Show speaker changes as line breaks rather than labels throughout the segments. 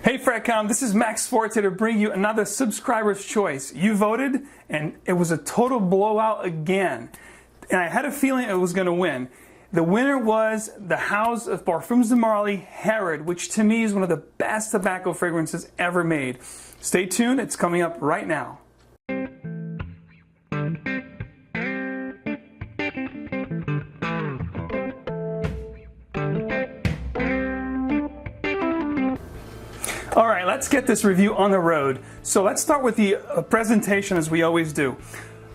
Hey Fratcom, this is maxforti to bring you another subscriber's choice. You voted and it was a total blowout again. And I had a feeling it was going to win. The winner was the house of Parfums de Marly, HEROD, which to me is one of the best tobacco fragrances ever made. Stay tuned, it's coming up right now. All right, let's get this review on the road. So let's start with the presentation as we always do.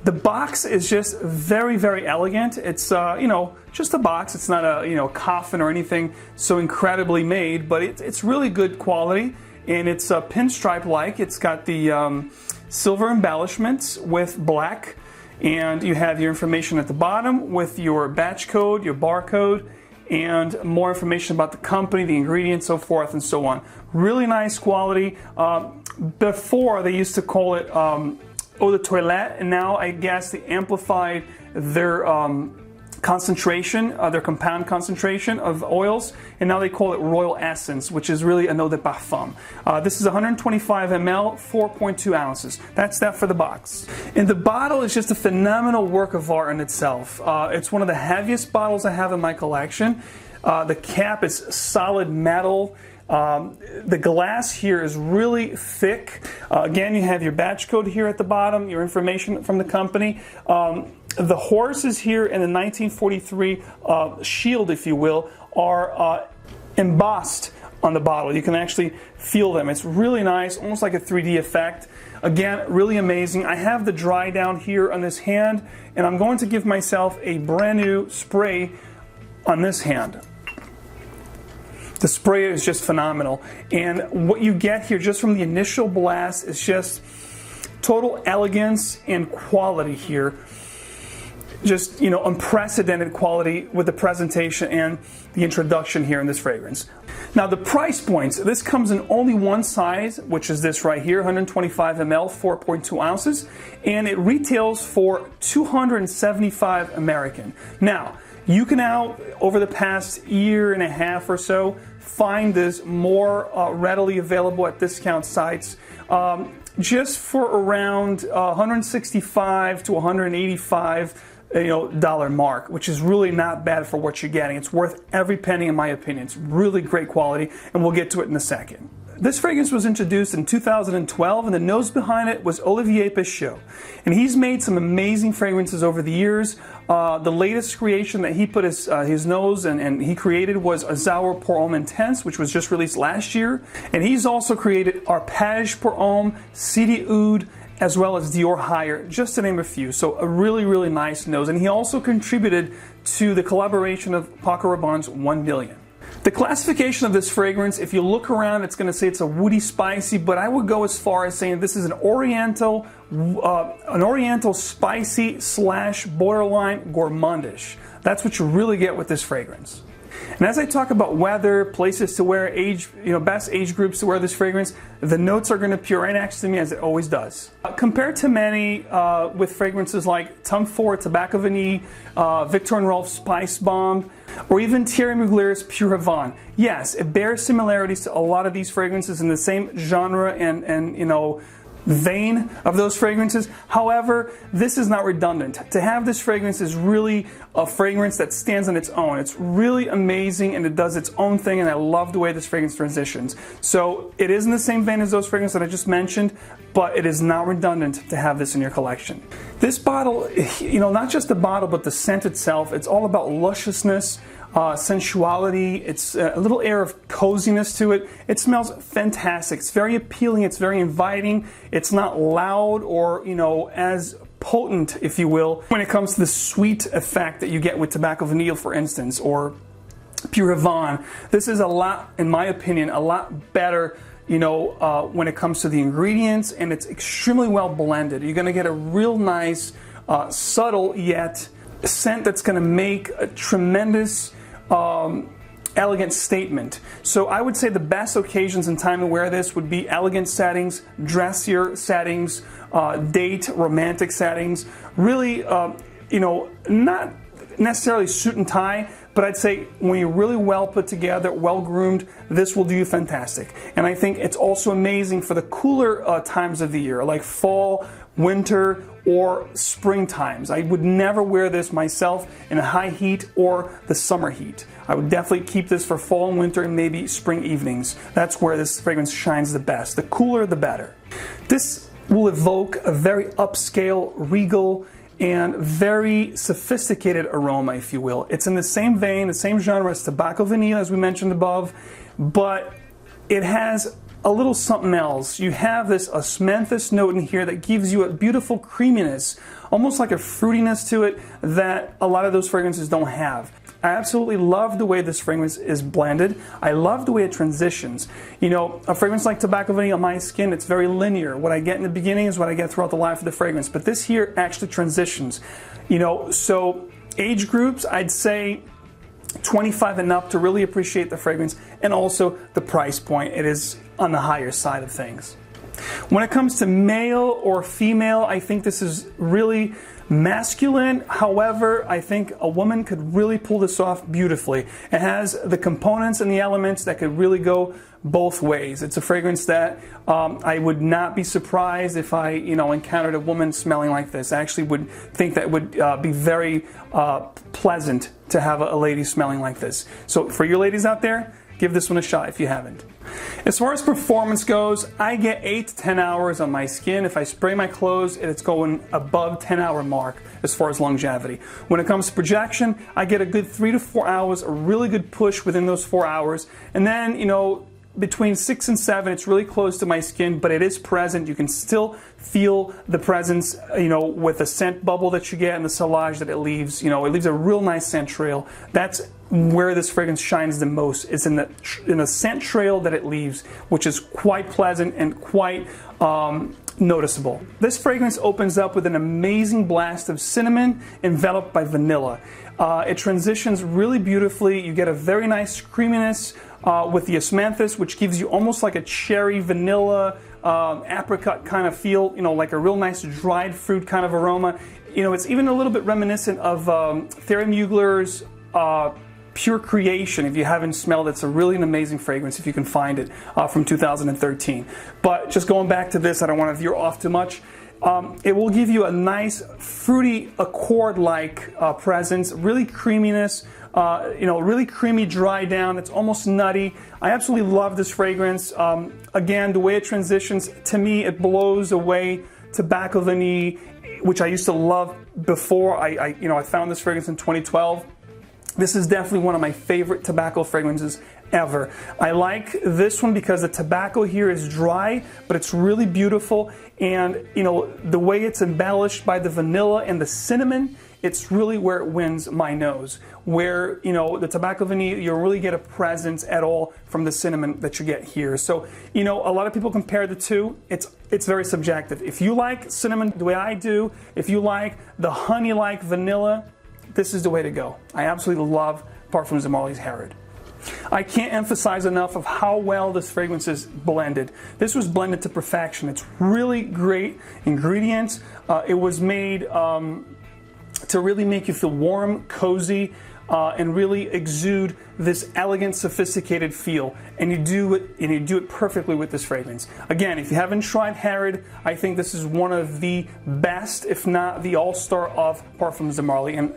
The box is just very, very elegant. It's, just a box. It's not a, coffin or anything so incredibly made, but it's really good quality, and it's pinstripe-like. It's got the silver embellishments with black, and you have your information at the bottom with your batch code, your barcode, and more information about the company, the ingredients, so forth and so on. Really nice quality. Before they used to call it eau de toilette, and now I guess they amplified their concentration, their compound concentration of oils, and now they call it royal essence, which is really an eau de parfum. This is 125 ml, 4.2 ounces. That's that for the box. And the bottle is just a phenomenal work of art in itself. It's one of the heaviest bottles I have in my collection. The cap is solid metal. The glass here is really thick. Again, you have your batch code here at the bottom, your information from the company. The horses here in the 1943 shield, if you will, are embossed on the bottle. You can actually feel them. It's really nice, almost like a 3D effect. Again, really amazing. I have the dry down here on this hand, and I'm going to give myself a brand new spray on this hand. The spray is just phenomenal, and what you get here just from the initial blast is just total elegance and quality here. Just, unprecedented quality with the presentation and the introduction here in this fragrance. Now the price points, this comes in only one size, which is this right here, 125 ml, 4.2 ounces, and it retails for $275 American. Now, you can now, over the past year and a half or so, find this more readily available at discount sites just for around 165 to 185 dollar mark, which is really not bad for what you're getting. It's worth every penny in my opinion. It's really great quality, and we'll get to it in a second. This fragrance was introduced in 2012, and the nose behind it was Olivier Pichot. And he's made some amazing fragrances over the years. The latest creation that he put his nose and he created was Azur Pour Homme Intense, which was just released last year. And he's also created Arpège Pour Homme, Sidi Oud, as well as Dior Higher, just to name a few. So a really, really nice nose. And he also contributed to the collaboration of Paco Rabanne's 1 Billion. The classification of this fragrance, if you look around, it's going to say it's a woody spicy, but I would go as far as saying this is an oriental spicy / borderline gourmandish. That's what you really get with this fragrance. And as I talk about weather, places to wear, age, best age groups to wear this fragrance, the notes are going to appear right next to me, as it always does. Compared to many with fragrances like Tom Ford Tobacco Vanille, Viktor & Rolf Spice Bomb, or even Thierry Mugler's Pure Havane, yes, it bears similarities to a lot of these fragrances in the same genre and vein of those fragrances. However, this is not redundant. To have this fragrance is really a fragrance that stands on its own. It's really amazing, and it does its own thing, and I love the way this fragrance transitions. So it is in the same vein as those fragrances that I just mentioned, but it is not redundant to have this in your collection. This bottle, not just the bottle, but the scent itself, it's all about lusciousness, sensuality. It's a little air of coziness to it. It smells fantastic. It's very appealing. It's very inviting. It's not loud or, as potent, if you will, when it comes to the sweet effect that you get with Tobacco Vanille, for instance, or Pure Havane. This is a lot, in my opinion, a lot better when it comes to the ingredients, and it's extremely well blended. You're going to get a real nice, subtle yet scent that's going to make a tremendous elegant statement. So I would say the best occasions and time to wear this would be elegant settings, dressier settings, date, romantic settings. Really, not necessarily suit and tie, but But I'd say when you're really well put together, well groomed, this will do you fantastic. And I think it's also amazing for the cooler times of the year, like fall, winter, or spring times. I would never wear this myself in high heat or the summer heat. I would definitely keep this for fall and winter and maybe spring evenings. That's where this fragrance shines the best. The cooler, the better. This will evoke a very upscale, regal, and very sophisticated aroma, if you will. It's in the same vein, the same genre as tobacco vanilla, as we mentioned above, but it has a little something else. You have this osmanthus note in here that gives you a beautiful creaminess, almost like a fruitiness to it that a lot of those fragrances don't have. I absolutely love the way this fragrance is blended. I love the way it transitions. You know, a fragrance like tobacco vanilla on my skin, it's very linear. What I get in the beginning is what I get throughout the life of the fragrance. But this here actually transitions. You know, so age groups, I'd say 25 and up to really appreciate the fragrance, and also the price point. It is on the higher side of things. When it comes to male or female, I think this is really masculine. However, I think a woman could really pull this off beautifully. It has the components and the elements that could really go both ways. It's a fragrance that I would not be surprised if I, encountered a woman smelling like this. I actually would think that would be very pleasant to have a lady smelling like this. So for you ladies out there, give this one a shot if you haven't. As far as performance goes, I get 8 to 10 hours on my skin. If I spray my clothes, it's going above 10-hour mark as far as longevity. When it comes to projection, I get a good 3 to 4 hours, a really good push within those 4 hours. And then, between 6 and 7, it's really close to my skin, but it is present. You can still feel the presence, with the scent bubble that you get and the sillage that it leaves. It leaves a real nice scent trail. That's where this fragrance shines the most. It's in the scent trail that it leaves, which is quite pleasant and quite noticeable. This fragrance opens up with an amazing blast of cinnamon enveloped by vanilla. It transitions really beautifully. You get a very nice creaminess with the osmanthus, which gives you almost like a cherry, vanilla, apricot kind of feel, like a real nice dried fruit kind of aroma. It's even a little bit reminiscent of Thierry Mugler's Pure Creation. If you haven't smelled it, it's a really an amazing fragrance if you can find it, from 2013. But just going back to this, I don't want to veer off too much. It will give you a nice fruity accord-like presence, really creaminess, really creamy dry down. It's almost nutty. I absolutely love this fragrance. Again, the way it transitions, to me, it blows away tobacco vanilla, which I used to love before. I found this fragrance in 2012. This is definitely one of my favorite tobacco fragrances ever. I like this one because the tobacco here is dry, but it's really beautiful. And, the way it's embellished by the vanilla and the cinnamon, it's really where it wins my nose. Where, the tobacco vanilla, you don't really get a presence at all from the cinnamon that you get here. So, a lot of people compare the two. It's very subjective. If you like cinnamon the way I do, if you like the honey-like vanilla, this is the way to go. I absolutely love Parfums de Marly's HEROD. I can't emphasize enough of how well this fragrance is blended. This was blended to perfection. It's really great ingredients. It was made to really make you feel warm, cozy, and really exude this elegant, sophisticated feel. And you do it perfectly with this fragrance. Again, if you haven't tried HEROD, I think this is one of the best, if not the all-star of Parfums de Marly. And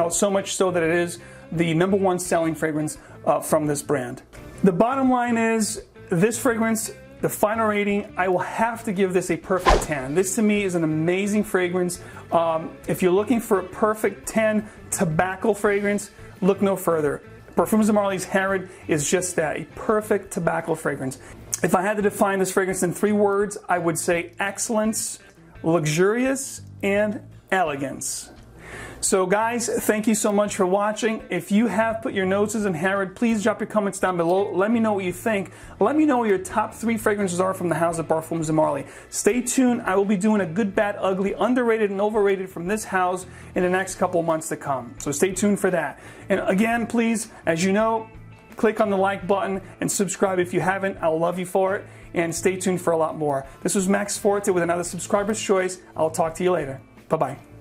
so much so that it is the #1 selling fragrance from this brand. The bottom line is, this fragrance, the final rating, I will have to give this a perfect 10. This to me is an amazing fragrance. If you're looking for a perfect 10 tobacco fragrance, look no further. Parfums de Marly's HEROD is just that, a perfect tobacco fragrance. If I had to define this fragrance in 3 words, I would say excellence, luxurious, and elegance. So guys, thank you so much for watching. If you have put your noses in HEROD, please drop your comments down below. Let me know what you think. Let me know what your top 3 fragrances are from the house of Parfums de Marly. Stay tuned. I will be doing a good, bad, ugly, underrated, and overrated from this house in the next couple of months to come. So stay tuned for that. And again, please, as you know, click on the like button and subscribe if you haven't. I'll love you for it. And stay tuned for a lot more. This was maxforti with another Subscriber's Choice. I'll talk to you later. Bye-bye.